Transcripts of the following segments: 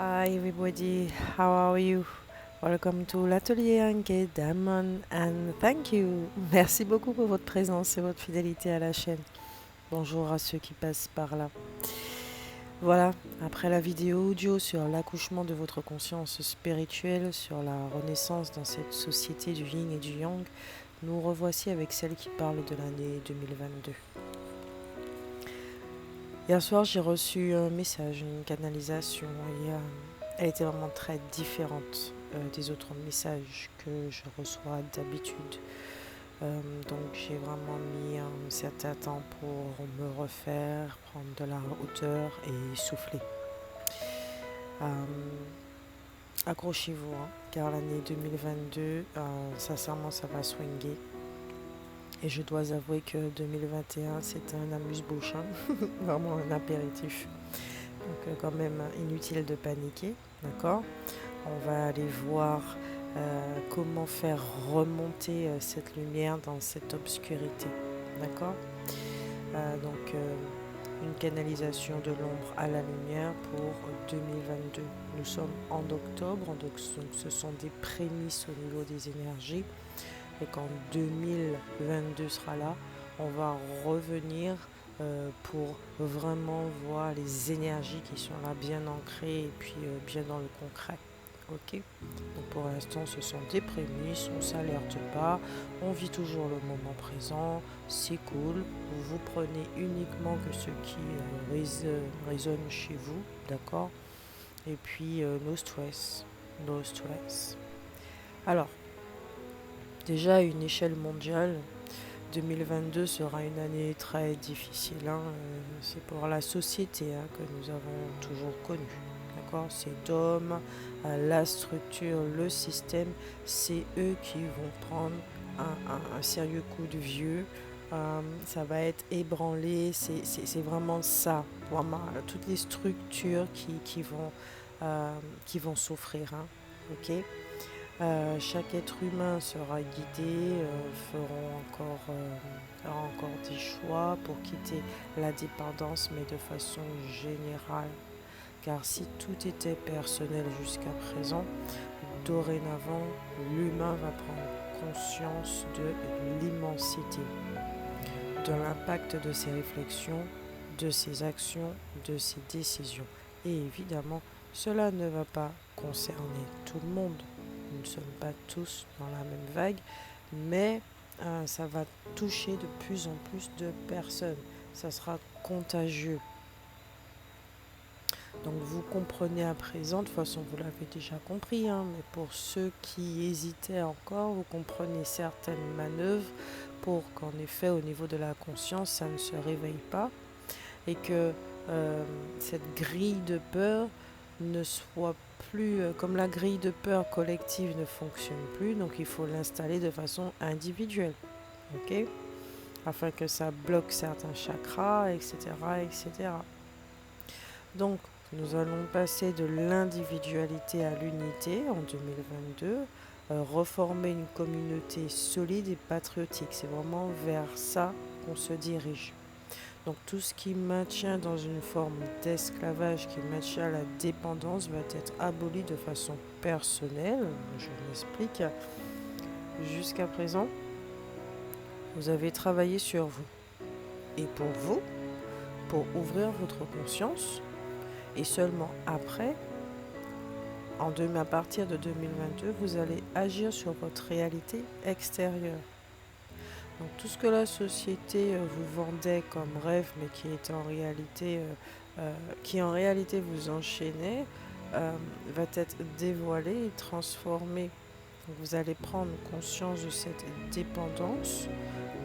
Hi everybody, how are you? Welcome to l'atelier Anke Damon and thank you. Merci beaucoup pour votre présence et votre fidélité à la chaîne. Bonjour à ceux qui passent par là. Voilà, après la vidéo audio sur l'accouchement de votre conscience spirituelle, sur la renaissance dans cette société du yin et du yang, nous revoici avec celle qui parle de l'année 2022. Hier soir, j'ai reçu un message, une canalisation, et elle était vraiment très différente des autres messages que je reçois d'habitude. Donc j'ai vraiment mis un certain temps pour me refaire, prendre de la hauteur et souffler. Accrochez-vous, hein, car l'année 2022, sincèrement, ça va swinguer. Et je dois avouer que 2021, c'est un amuse-bouche, hein, vraiment un apéritif. Donc quand même inutile de paniquer, d'accord? On va aller voir comment faire remonter cette lumière dans cette obscurité, d'accord? Donc une canalisation de l'ombre à la lumière pour 2022. Nous sommes en octobre, donc ce sont des prémices au niveau des énergies. Et quand 2022 sera là, on va revenir pour vraiment voir les énergies qui sont là bien ancrées et puis bien dans le concret. Ok. Donc pour l'instant, ce sont des prémices, on ne s'alerte pas, on vit toujours le moment présent, c'est cool. Vous prenez uniquement que ce qui résonne chez vous, d'accord? Et puis, no stress, no stress. Alors, déjà à une échelle mondiale, 2022 sera une année très difficile, hein. C'est pour la société, hein, que nous avons toujours connue. D'accord? C'est d'hommes, la structure, le système, c'est eux qui vont prendre un sérieux coup de vieux. Ça va être ébranlé, c'est vraiment ça. Vraiment, toutes les structures qui vont souffrir, hein. Ok? Chaque être humain sera guidé, fera encore des choix pour quitter la dépendance, mais de façon générale. Car si tout était personnel jusqu'à présent, dorénavant, l'humain va prendre conscience de l'immensité, de l'impact de ses réflexions, de ses actions, de ses décisions. Et évidemment, cela ne va pas concerner tout le monde. Nous ne sommes pas tous dans la même vague, mais ça va toucher de plus en plus de personnes. Ça sera contagieux. Donc vous comprenez à présent, de toute façon vous l'avez déjà compris, hein, mais pour ceux qui hésitaient encore, vous comprenez certaines manœuvres pour qu'en effet au niveau de la conscience, ça ne se réveille pas et que cette grille de peur ne soit plus, comme la grille de peur collective ne fonctionne plus, donc il faut l'installer de façon individuelle, ok? Afin que ça bloque certains chakras, etc., etc. Donc, nous allons passer de l'individualité à l'unité en 2022, reformer une communauté solide et patriotique. C'est vraiment vers ça qu'on se dirige. Donc tout ce qui maintient dans une forme d'esclavage, qui maintient la dépendance, va être aboli de façon personnelle. Je m'explique. Jusqu'à présent, vous avez travaillé sur vous. Et pour vous, pour ouvrir votre conscience, et seulement après, à partir de 2022, vous allez agir sur votre réalité extérieure. Donc tout ce que la société vous vendait comme rêve, mais qui en réalité vous enchaînait, va être dévoilé et transformé. Donc vous allez prendre conscience de cette dépendance,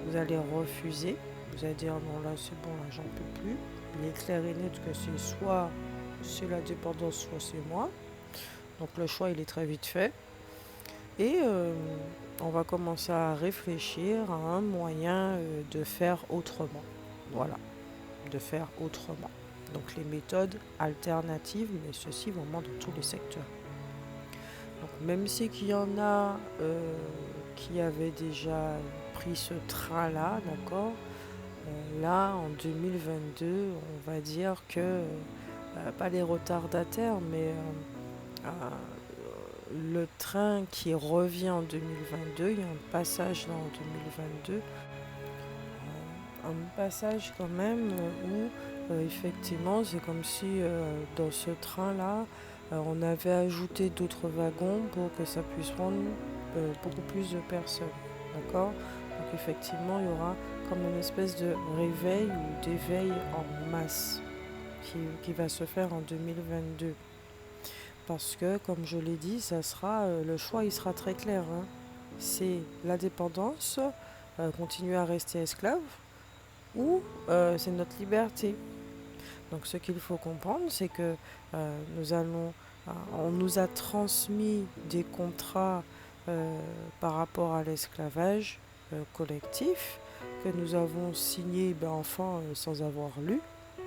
vous allez refuser, vous allez dire non là c'est bon, là j'en peux plus. Il est clair et net que c'est la dépendance, soit c'est moi. Donc le choix il est très vite fait. Et on va commencer à réfléchir à un moyen de faire autrement. Voilà, de faire autrement. Donc les méthodes alternatives, mais ceci vraiment dans tous les secteurs. Donc même si qu'il y en a qui avaient déjà pris ce train-là, d'accord, là en 2022, on va dire que pas les retardataires, mais le train qui revient en 2022, il y a un passage là en 2022, un passage quand même où effectivement c'est comme si dans ce train-là, on avait ajouté d'autres wagons pour que ça puisse prendre beaucoup plus de personnes. D'accord? Donc effectivement, il y aura comme une espèce de réveil ou d'éveil en masse qui va se faire en 2022. Parce que, comme je l'ai dit, ça sera, le choix il sera très clair, hein. C'est la dépendance, continuer à rester esclave, ou c'est notre liberté. Donc ce qu'il faut comprendre, c'est que on nous a transmis des contrats par rapport à l'esclavage collectif que nous avons signés enfant sans avoir lu.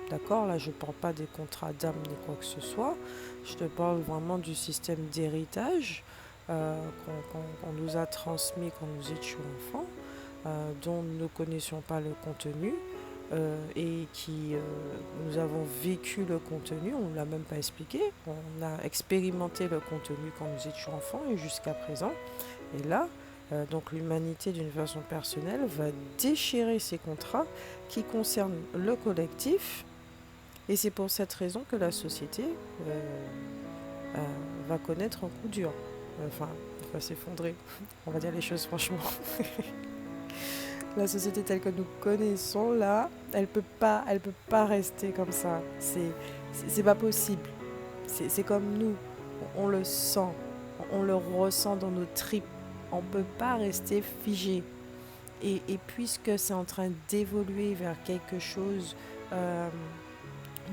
D'accord? Là, je ne parle pas des contrats d'âme ni quoi que ce soit. Je te parle vraiment du système d'héritage qu'on nous a transmis quand nous étions enfants, dont nous ne connaissions pas le contenu et nous avons vécu le contenu, on ne l'a même pas expliqué, on a expérimenté le contenu quand nous étions enfants et jusqu'à présent. Et là, donc l'humanité d'une façon personnelle va déchirer ces contrats qui concernent le collectif. Et c'est pour cette raison que la société va connaître un coup dur. Enfin, va s'effondrer. On va dire les choses franchement. La société telle que nous connaissons là, elle peut pas rester comme ça. C'est pas possible. C'est comme nous. On le sent. On le ressent dans nos tripes. On peut pas rester figé. Et puisque c'est en train d'évoluer vers quelque chose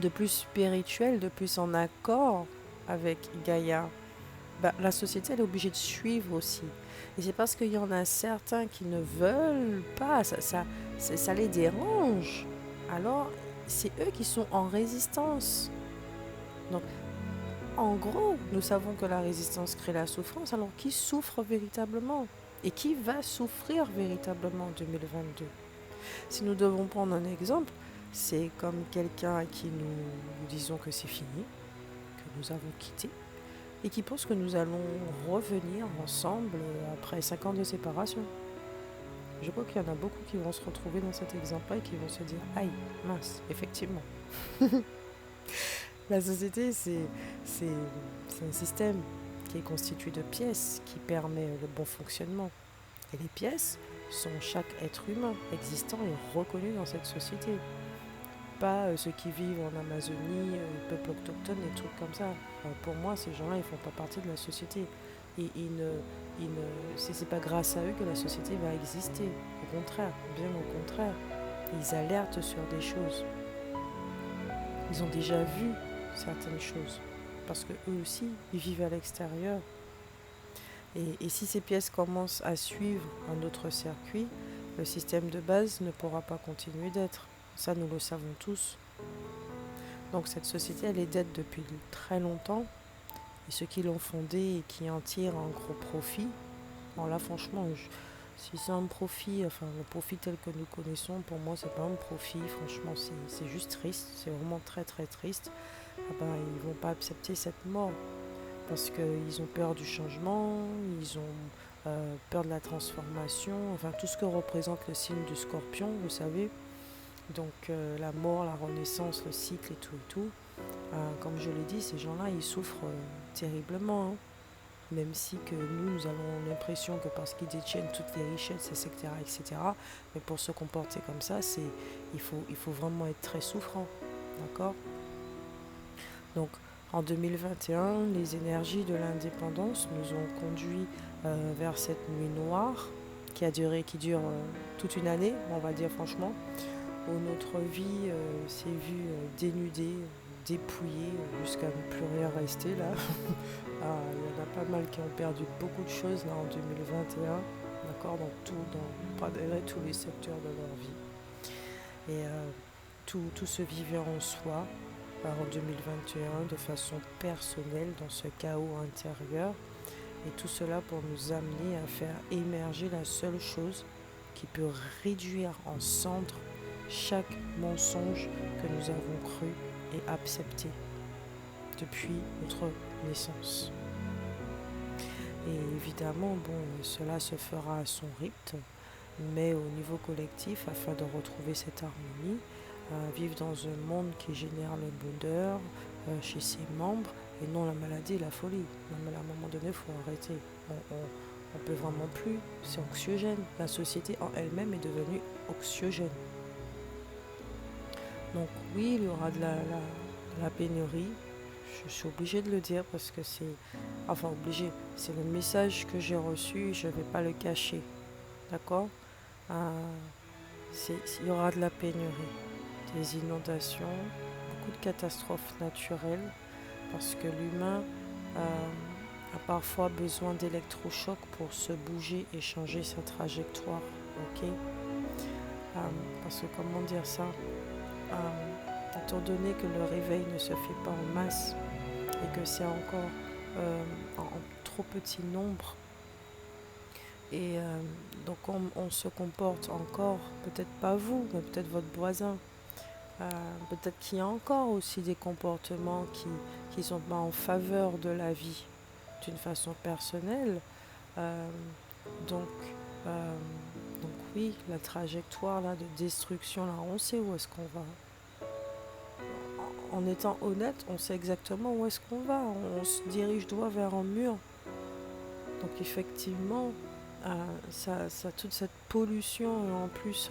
de plus spirituel, de plus en accord avec Gaïa, la société elle est obligée de suivre aussi. Et c'est parce qu'il y en a certains qui ne veulent pas, ça les dérange. Alors, c'est eux qui sont en résistance. Donc, en gros, nous savons que la résistance crée la souffrance. Alors, qui souffre véritablement? Et qui va souffrir véritablement en 2022? Si nous devons prendre un exemple, c'est comme quelqu'un à qui nous disons que c'est fini, que nous avons quitté, et qui pense que nous allons revenir ensemble après 5 ans de séparation. Je crois qu'il y en a beaucoup qui vont se retrouver dans cet exemple-là et qui vont se dire « Aïe, mince, effectivement ». La société, c'est un système qui est constitué de pièces qui permet le bon fonctionnement. Et les pièces sont chaque être humain existant et reconnu dans cette société. Pas ceux qui vivent en Amazonie, les peuples autochtones, des trucs comme ça. Pour moi, ces gens-là, ils font pas partie de la société. Et c'est pas grâce à eux que la société va exister. Au contraire, bien au contraire. Ils alertent sur des choses. Ils ont déjà vu certaines choses. Parce que eux aussi, ils vivent à l'extérieur. Et si ces pièces commencent à suivre un autre circuit, le système de base ne pourra pas continuer d'être. Ça, nous le savons tous. Donc cette société, elle est dead depuis très longtemps. Et ceux qui l'ont fondée et qui en tirent un gros profit, bon là franchement, si c'est un profit, enfin le profit tel que nous connaissons, pour moi c'est pas un profit, franchement c'est juste triste, c'est vraiment très très triste. Ils vont pas accepter cette mort parce qu'ils ont peur du changement, ils ont peur de la transformation, enfin tout ce que représente le signe du scorpion, vous savez. Donc la mort, la renaissance, le cycle et tout. Comme je l'ai dit, ces gens-là, ils souffrent terriblement. Hein. Même si que nous avons l'impression que parce qu'ils détiennent toutes les richesses, etc. Mais pour se comporter comme ça, il faut vraiment être très souffrant. D'accord? Donc en 2021, les énergies de l'indépendance nous ont conduits vers cette nuit noire qui dure toute une année, on va dire franchement, où notre vie s'est vue dénudée, dépouillée, jusqu'à ne plus rien rester là. Il y en a pas mal qui ont perdu beaucoup de choses là en 2021, d'accord, dans tous les secteurs de leur vie. Et tout se vivait en soi en 2021 de façon personnelle dans ce chaos intérieur. Et tout cela pour nous amener à faire émerger la seule chose qui peut réduire en cendres chaque mensonge que nous avons cru et accepté. depuis notre naissance. Et évidemment, bon, cela se fera à son rythme, mais au niveau collectif, afin de retrouver cette harmonie, vivre dans un monde qui génère le bonheur chez ses membres et non la maladie et la folie. Non, mais à un moment donné, il faut arrêter. On peut vraiment plus, c'est anxiogène. La société en elle-même est devenue anxiogène. Donc oui, il y aura de la pénurie. Je suis obligée de le dire parce que c'est... Enfin, obligée. C'est le message que j'ai reçu, je ne vais pas le cacher. D'accord. Il y aura de la pénurie, des inondations, beaucoup de catastrophes naturelles, parce que l'humain a parfois besoin d'électrochocs pour se bouger et changer sa trajectoire. Ok. Parce que comment dire ça, étant donné que le réveil ne se fait pas en masse et que c'est encore en trop petit nombre, et donc on se comporte encore, peut-être pas vous, mais peut-être votre voisin, peut-être qu'il y a encore aussi des comportements qui sont pas en faveur de la vie d'une façon personnelle. Euh, donc, euh, donc oui, la trajectoire là, de destruction, là, on sait où est-ce qu'on va. En étant honnête, on sait exactement où est-ce qu'on va. On se dirige droit vers un mur. Donc effectivement, toute cette pollution, et en plus,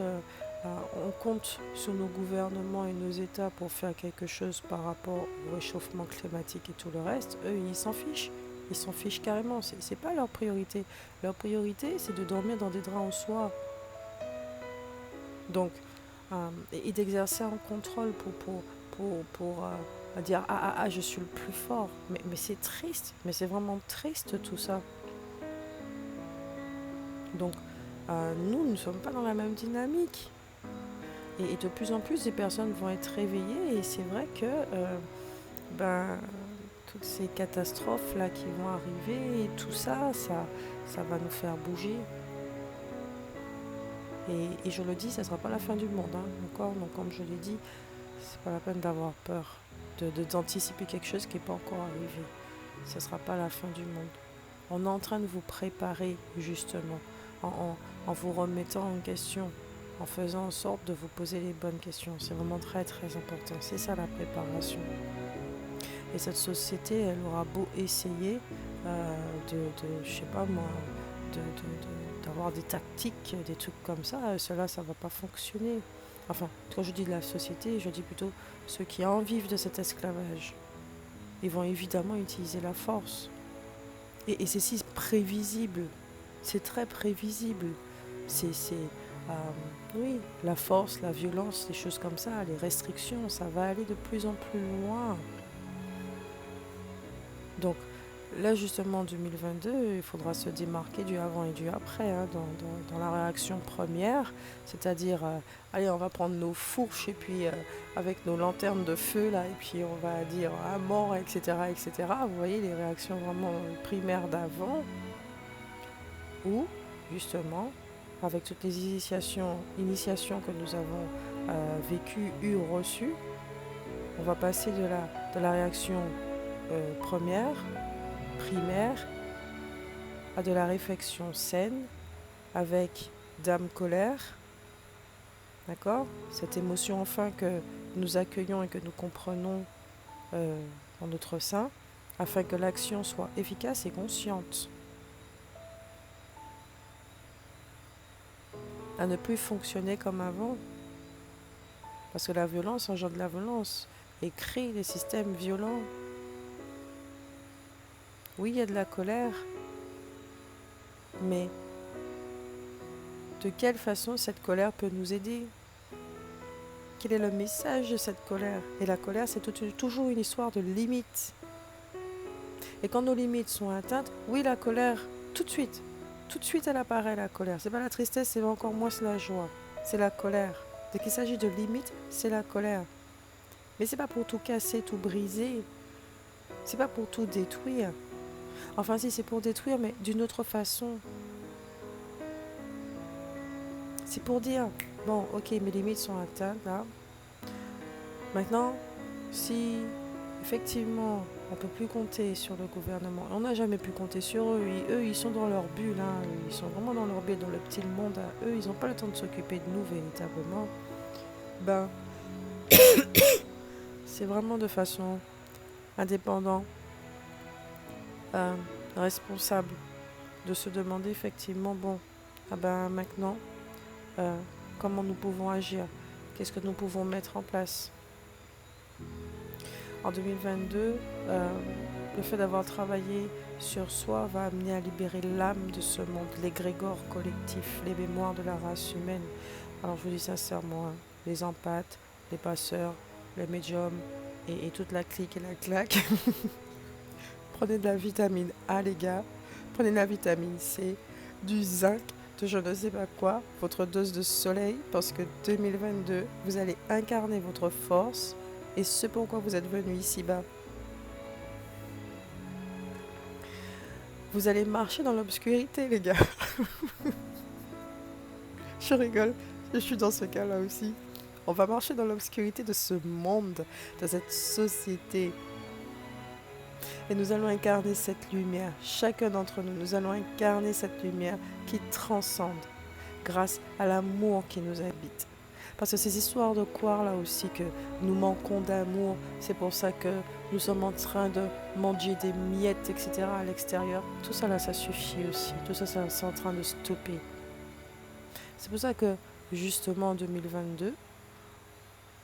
on compte sur nos gouvernements et nos États pour faire quelque chose par rapport au réchauffement climatique et tout le reste. Eux, ils s'en fichent. Ils s'en fichent carrément. C'est pas leur priorité. Leur priorité, c'est de dormir dans des draps en soie. Donc, et d'exercer un contrôle pour dire je suis le plus fort. Mais c'est triste. Mais c'est vraiment triste tout ça. Donc, nous ne sommes pas dans la même dynamique. Et de plus en plus, des personnes vont être réveillées. Et c'est vrai que toutes ces catastrophes-là qui vont arriver, et tout ça, ça va nous faire bouger. Et je le dis, ça ne sera pas la fin du monde. Hein, d'accord. Donc, comme je l'ai dit, c'est pas la peine d'avoir peur, d'anticiper quelque chose qui n'est pas encore arrivé. Ce ne sera pas la fin du monde. On est en train de vous préparer, justement, en vous remettant en question, en faisant en sorte de vous poser les bonnes questions. C'est vraiment très, très important. C'est ça la préparation. Et cette société, elle aura beau essayer je sais pas moi, d'avoir des tactiques, des trucs comme ça, cela, ça va pas fonctionner. Enfin, quand je dis de la société, je dis plutôt ceux qui en vivent de cet esclavage. Ils vont évidemment utiliser la force. Et c'est si prévisible. C'est très prévisible. Oui, la force, la violence, les choses comme ça, les restrictions, ça va aller de plus en plus loin. Donc là, justement, en 2022, il faudra se démarquer du avant et du après, hein, dans la réaction première, c'est-à-dire, allez, on va prendre nos fourches et puis avec nos lanternes de feu, là, et puis on va dire à mort, etc., etc. Vous voyez les réactions vraiment primaires d'avant, ou justement, avec toutes les initiations que nous avons vécues, eues ou reçues, on va passer de la réaction première, primaire, à de la réflexion saine, avec d'âme colère, d'accord. Cette émotion enfin que nous accueillons et que nous comprenons en notre sein, afin que l'action soit efficace et consciente. À ne plus fonctionner comme avant. Parce que la violence engendre la violence et crée des systèmes violents. Oui, il y a de la colère, mais de quelle façon cette colère peut nous aider? Quel est le message de cette colère? Et la colère, c'est toujours une histoire de limites. Et quand nos limites sont atteintes, oui, la colère, tout de suite elle apparaît, la colère. C'est pas la tristesse, c'est encore moins la joie. C'est la colère. Dès qu'il s'agit de limites, c'est la colère. Mais c'est pas pour tout casser, tout briser. C'est pas pour tout détruire. Enfin, si, c'est pour détruire, mais d'une autre façon. C'est pour dire, bon, ok, mes limites sont atteintes, là. Maintenant, si, effectivement, On peut plus compter sur le gouvernement. On n'a jamais pu compter sur eux. Eux, ils sont dans leur bulle. Hein. Ils sont vraiment dans leur bulle, dans le petit monde. Hein. Eux, ils n'ont pas le temps de s'occuper de nous véritablement. Ben, c'est vraiment de façon indépendante, euh, responsable, de se demander effectivement, bon, ah ben maintenant, euh, comment nous pouvons agir, qu'est-ce que nous pouvons mettre en place. En 2022, le fait d'avoir travaillé sur soi va amener à libérer l'âme de ce monde, l'égrégore collectif, les mémoires de la race humaine. Alors je vous dis sincèrement, hein, les empathes, les passeurs, les médiums et toute la clique et la claque, prenez de la vitamine A les gars, prenez de la vitamine C, du zinc, de je ne sais pas quoi, votre dose de soleil, parce que 2022, vous allez incarner votre force et ce pourquoi vous êtes venu ici-bas. Vous allez marcher dans l'obscurité, les gars. Je rigole, je suis dans ce cas-là aussi. On va marcher dans l'obscurité de ce monde, de cette société. Et nous allons incarner cette lumière. Chacun d'entre nous, nous allons incarner cette lumière qui transcende grâce à l'amour qui nous habite. Parce que ces histoires de croire là aussi que nous manquons d'amour, c'est pour ça que nous sommes en train de manger des miettes, etc. à l'extérieur. Tout ça là, ça suffit aussi. Tout ça, c'est en train de stopper. C'est pour ça que justement en 2022,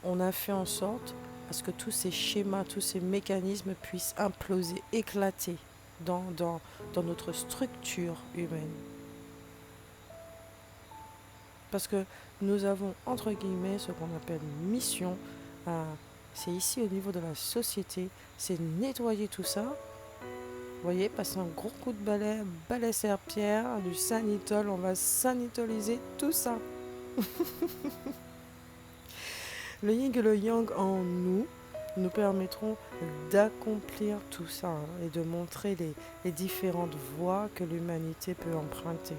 on a fait en sorte à ce que tous ces schémas, tous ces mécanismes puissent imploser, éclater dans notre structure humaine. Parce que nous avons, entre guillemets, ce qu'on appelle une mission. C'est ici au niveau de la société, c'est nettoyer tout ça. Vous voyez, passer un gros coup de balai serpillère, du sanitol, on va sanitoliser tout ça. Le yin et le yang en nous permettront d'accomplir tout ça, hein, et de montrer les différentes voies que l'humanité peut emprunter.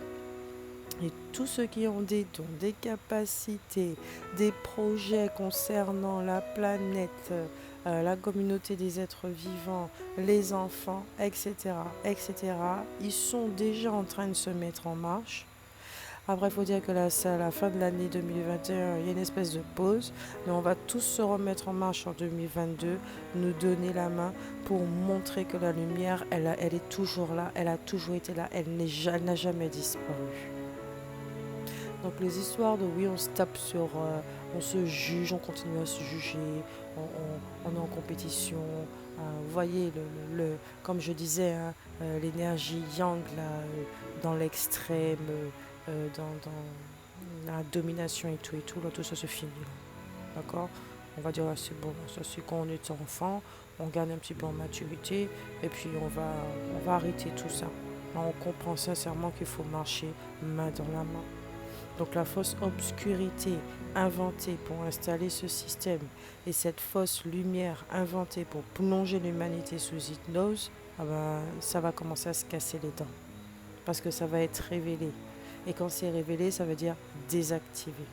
Et tous ceux qui ont des dons, des capacités, des projets concernant la planète, la communauté des êtres vivants, les enfants, etc., etc., ils sont déjà en train de se mettre en marche. Après, il faut dire que là, c'est à la fin de l'année 2021, il y a une espèce de pause, mais on va tous se remettre en marche en 2022, nous donner la main pour montrer que la lumière, elle est toujours là, elle a toujours été là, elle n'a jamais disparu. Donc les histoires de oui, on se tape sur, on se juge, on continue à se juger, on est en compétition. Vous voyez, comme je disais, hein, l'énergie yang là, dans l'extrême, dans la domination et tout, là, tout ça se finit. D'accord. On va dire, ah, c'est bon, ça c'est quand on est enfant, on gagne un petit peu en maturité, et puis on va arrêter tout ça. On comprend sincèrement qu'il faut marcher main dans la main. Donc la fausse obscurité inventée pour installer ce système et cette fausse lumière inventée pour plonger l'humanité sous hypnose, ah ben, ça va commencer à se casser les dents. Parce que ça va être révélé. Et quand c'est révélé, ça veut dire désactivé.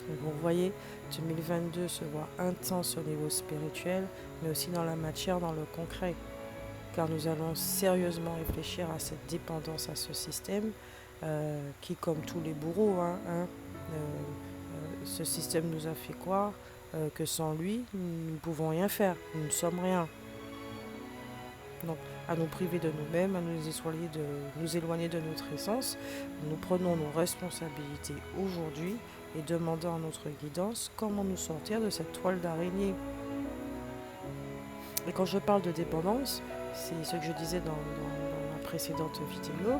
Donc vous voyez, 2022 se voit intense au niveau spirituel, mais aussi dans la matière, dans le concret. Car nous allons sérieusement réfléchir à cette dépendance à ce système. Qui, comme tous les bourreaux, ce système nous a fait croire que sans lui, nous ne pouvons rien faire, nous ne sommes rien. Donc, à nous priver de nous-mêmes, à nous éloigner de notre essence, nous prenons nos responsabilités aujourd'hui et demandons à notre guidance comment nous sortir de cette toile d'araignée. Et quand je parle de dépendance, c'est ce que je disais dans la précédente vidéo.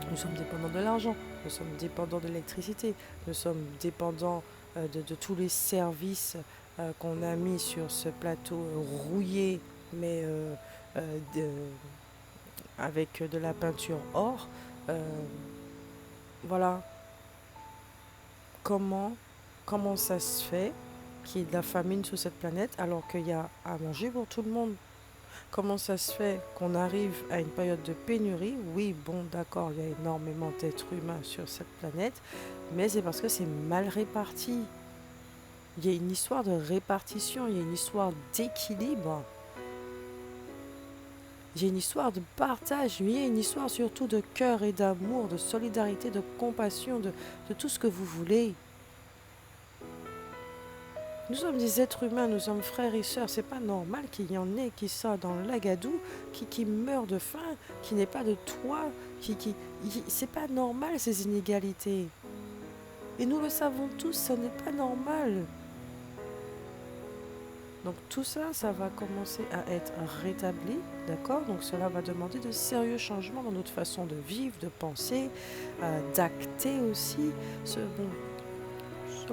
Nous sommes dépendants de l'argent, nous sommes dépendants de l'électricité, nous sommes dépendants de tous les services qu'on a mis sur ce plateau rouillé, mais avec de la peinture or. Voilà. Comment ça se fait qu'il y ait de la famine sur cette planète alors qu'il y a à manger pour tout le monde? Comment ça se fait qu'on arrive à une période de pénurie? Oui, bon, d'accord, il y a énormément d'êtres humains sur cette planète, mais c'est parce que c'est mal réparti. Il y a une histoire de répartition, il y a une histoire d'équilibre, il y a une histoire de partage, mais il y a une histoire surtout de cœur et d'amour, de solidarité, de compassion, de tout ce que vous voulez. Nous sommes des êtres humains, nous sommes frères et sœurs. C'est pas normal qu'il y en ait qui sortent dans le lagadou, qui meurent de faim, qui n'aient pas de toit, c'est pas normal ces inégalités. Et nous le savons tous, ce n'est pas normal. Donc tout ça, ça va commencer à être rétabli, d'accord? Donc cela va demander de sérieux changements dans notre façon de vivre, de penser, d'acter aussi. Ça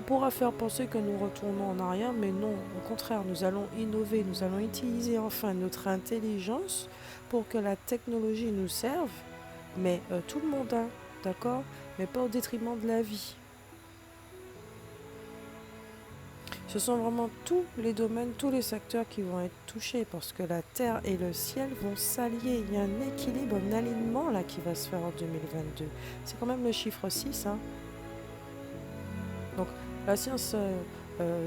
pourra faire penser que nous retournons en arrière, mais non, au contraire, nous allons innover, nous allons utiliser enfin notre intelligence pour que la technologie nous serve, mais tout le monde a, d'accord? Mais pas au détriment de la vie. Ce sont vraiment tous les domaines, tous les secteurs qui vont être touchés parce que la terre et le ciel vont s'allier. Il y a un équilibre, un alignement là qui va se faire en 2022. C'est quand même le chiffre 6, hein. Donc la science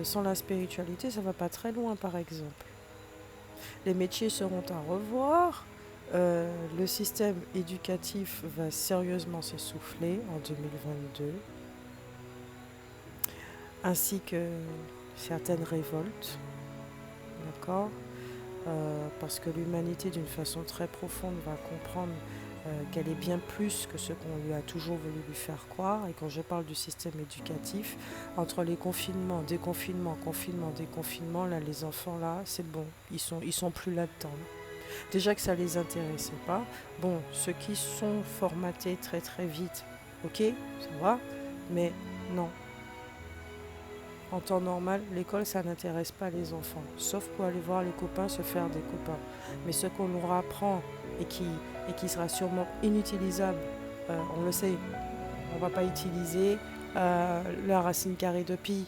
sans la spiritualité, ça va pas très loin par exemple. Les métiers seront à revoir. Le système éducatif va sérieusement s'essouffler en 2022, ainsi que certaines révoltes, d'accord? Parce que l'humanité, d'une façon très profonde, va comprendre qu'elle est bien plus que ce qu'on lui a toujours voulu lui faire croire. Et quand je parle du système éducatif, entre les confinements, déconfinements, confinements, déconfinements, là, les enfants, là, c'est bon, ils sont plus là-dedans. Déjà que ça les intéressait pas. Bon, ceux qui sont formatés très très vite, ok, ça va, mais non. En temps normal, l'école, ça n'intéresse pas les enfants, sauf pour aller voir les copains se faire des copains. Mais ce qu'on leur apprend et qui sera sûrement inutilisable, on le sait, on ne va pas utiliser la racine carrée de pi.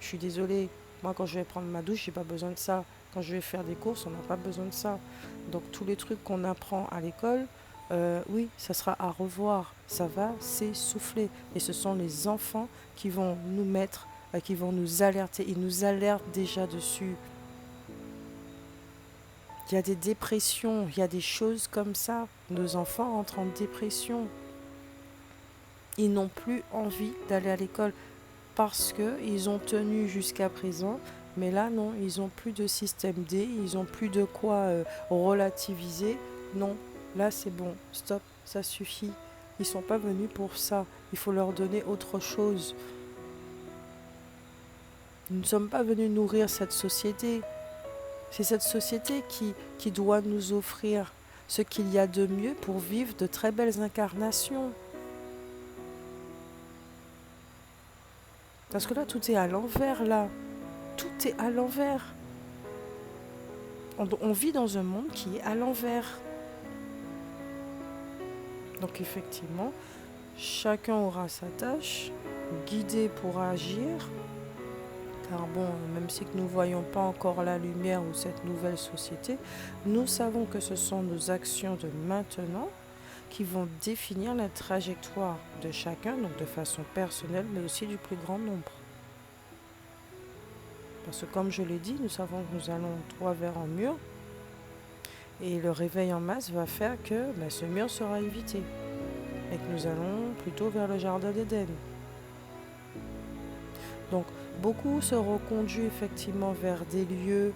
Je suis désolée, moi quand je vais prendre ma douche, j'ai pas besoin de ça. Quand je vais faire des courses, on n'a pas besoin de ça. Donc tous les trucs qu'on apprend à l'école, oui, ça sera à revoir. Ça va s'essouffler. Et ce sont les enfants qui vont nous mettre, qui vont nous alerter. Ils nous alertent déjà dessus. Il y a des dépressions, il y a des choses comme ça. Nos enfants entrent en dépression. Ils n'ont plus envie d'aller à l'école parce qu'ils ont tenu jusqu'à présent. Mais là, non, ils n'ont plus de système D, ils n'ont plus de quoi relativiser. Non, là, c'est bon, stop, ça suffit. Ils ne sont pas venus pour ça. Il faut leur donner autre chose. Nous ne sommes pas venus nourrir cette société. C'est cette société qui doit nous offrir ce qu'il y a de mieux pour vivre de très belles incarnations. Parce que là, tout est à l'envers, là. Tout est à l'envers. On vit dans un monde qui est à l'envers. Donc effectivement, chacun aura sa tâche, guidé pour agir. Car bon, même si nous ne voyons pas encore la lumière ou cette nouvelle société, nous savons que ce sont nos actions de maintenant qui vont définir la trajectoire de chacun, donc de façon personnelle, mais aussi du plus grand nombre. Parce que comme je l'ai dit, nous savons que nous allons droit vers un mur, et le réveil en masse va faire que ce mur sera évité, et que nous allons plutôt vers le jardin d'Éden. Donc, beaucoup seront conduits effectivement vers des lieux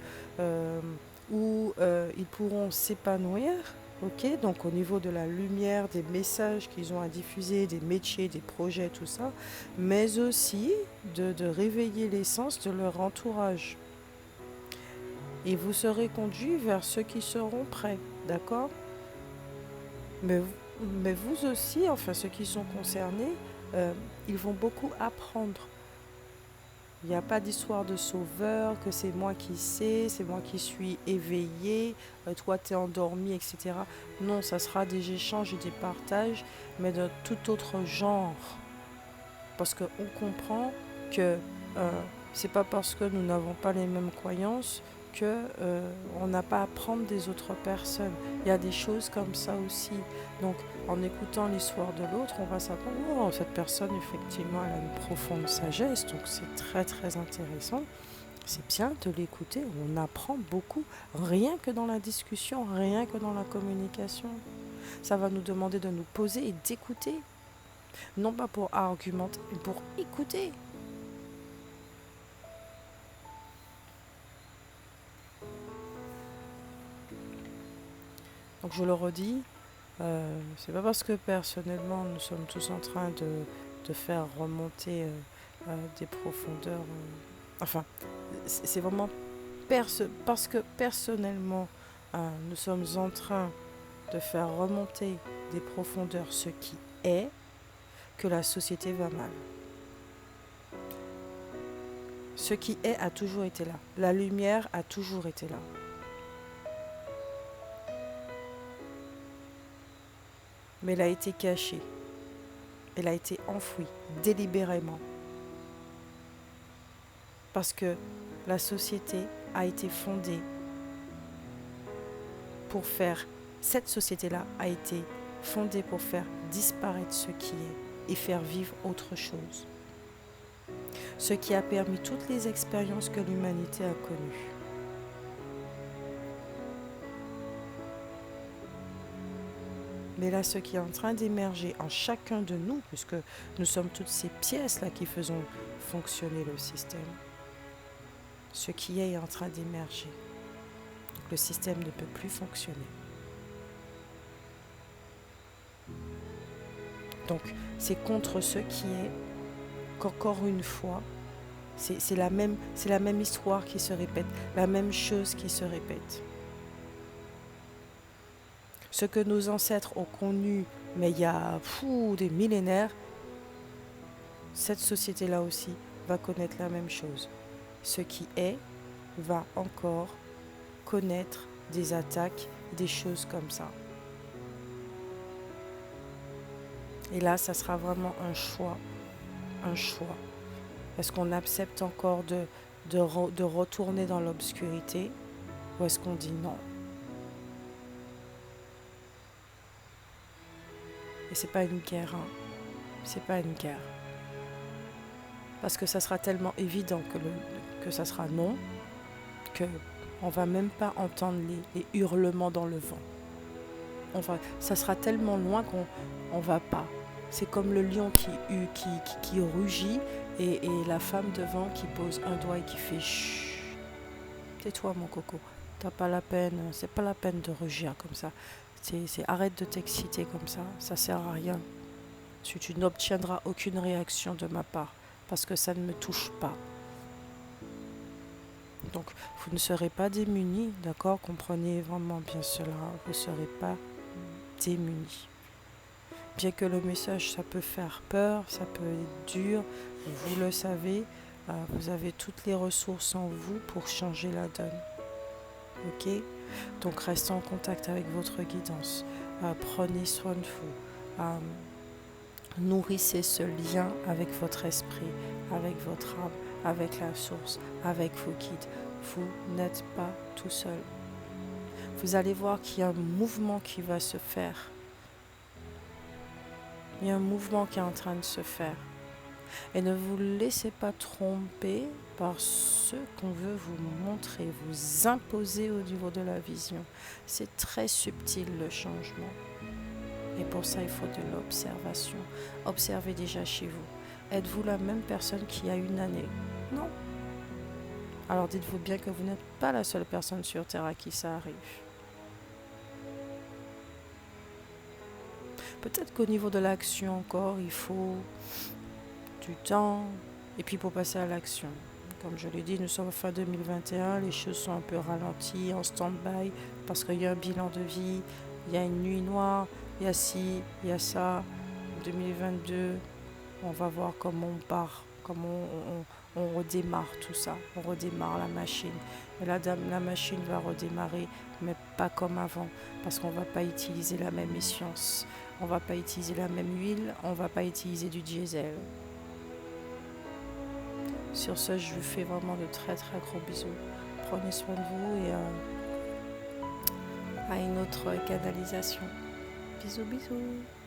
où ils pourront s'épanouir, ok, donc au niveau de la lumière, des messages qu'ils ont à diffuser, des métiers, des projets, tout ça, mais aussi de réveiller l'essence de leur entourage. Et vous serez conduits vers ceux qui seront prêts, d'accord? Mais vous aussi, enfin ceux qui sont concernés, ils vont beaucoup apprendre. Il n'y a pas d'histoire de sauveur, que c'est moi qui sais, c'est moi qui suis éveillé, toi t'es endormi, etc. Non, ça sera des échanges et des partages, mais de tout autre genre. Parce qu'on comprend que c'est pas parce que nous n'avons pas les mêmes croyances que on n'a pas à prendre des autres personnes. Il y a des choses comme ça aussi. Donc, en écoutant l'histoire de l'autre, on va s'apprendre, oh, cette personne, effectivement, elle a une profonde sagesse, donc c'est très, très intéressant. C'est bien de l'écouter, on apprend beaucoup, rien que dans la discussion, rien que dans la communication. Ça va nous demander de nous poser et d'écouter, non pas pour argumenter, mais pour écouter. Donc je le redis, c'est pas parce que personnellement nous sommes tous en train de faire remonter des profondeurs. Enfin, c'est vraiment parce que personnellement nous sommes en train de faire remonter des profondeurs ce qui est que la société va mal. Ce qui est a toujours été là. La lumière a toujours été là. Mais elle a été cachée. Elle a été enfouie délibérément. Parce que la société a été fondée pour faire... Cette société-là a été fondée pour faire disparaître ce qui est et faire vivre autre chose. Ce qui a permis toutes les expériences que l'humanité a connues. Mais là, ce qui est en train d'émerger en chacun de nous, puisque nous sommes toutes ces pièces-là qui faisons fonctionner le système, ce qui est en train d'émerger. Donc, le système ne peut plus fonctionner. Donc, c'est contre ce qui est qu'encore une fois, c'est la même histoire qui se répète, la même chose qui se répète. Ce que nos ancêtres ont connu, mais il y a des millénaires, cette société-là aussi va connaître la même chose. Ce qui est va encore connaître des attaques, des choses comme ça. Et là, ça sera vraiment un choix. Est-ce qu'on accepte encore de retourner dans l'obscurité ou est-ce qu'on dit non? Et c'est pas une guerre, hein. C'est pas une guerre. Parce que ça sera tellement évident que ça sera non, qu'on va même pas entendre les hurlements dans le vent. Ça sera tellement loin qu'on va pas. C'est comme le lion qui rugit et la femme devant qui pose un doigt et qui fait chut. Tais-toi mon coco, c'est pas la peine de rugir comme ça. Arrête de t'exciter comme ça sert à rien. Tu n'obtiendras aucune réaction de ma part parce que ça ne me touche pas. Donc vous ne serez pas démunis, d'accord? Comprenez vraiment bien cela, vous ne serez pas démunis. Bien que le message, ça peut faire peur, ça peut être dur, vous le savez, vous avez toutes les ressources en vous pour changer la donne. Ok? Donc restez en contact avec votre guidance, prenez soin de vous, nourrissez ce lien avec votre esprit, avec votre âme, avec la source, avec vos guides. Vous n'êtes pas tout seul. Vous allez voir qu'il y a un mouvement qui va se faire. Il y a un mouvement qui est en train de se faire. Et ne vous laissez pas tromper par ce qu'on veut vous montrer, vous imposer au niveau de la vision. C'est très subtil le changement. Et pour ça, il faut de l'observation. Observez déjà chez vous. Êtes-vous la même personne qu'il y a une année? Non. Alors dites-vous bien que vous n'êtes pas la seule personne sur Terre à qui ça arrive. Peut-être qu'au niveau de l'action encore, il faut du temps et puis pour passer à l'action. Comme je l'ai dit, nous sommes fin 2021, les choses sont un peu ralenties, en stand-by, parce qu'il y a un bilan de vie, il y a une nuit noire, il y a ci, il y a ça. 2022, on va voir comment on part, comment on redémarre tout ça, on redémarre la machine. Et là, la machine va redémarrer, mais pas comme avant, parce qu'on ne va pas utiliser la même essence, on ne va pas utiliser la même huile, on ne va pas utiliser du diesel. Sur ce, je vous fais vraiment de très très gros bisous. prenez soin de vous et à une autre canalisation. Bisous bisous.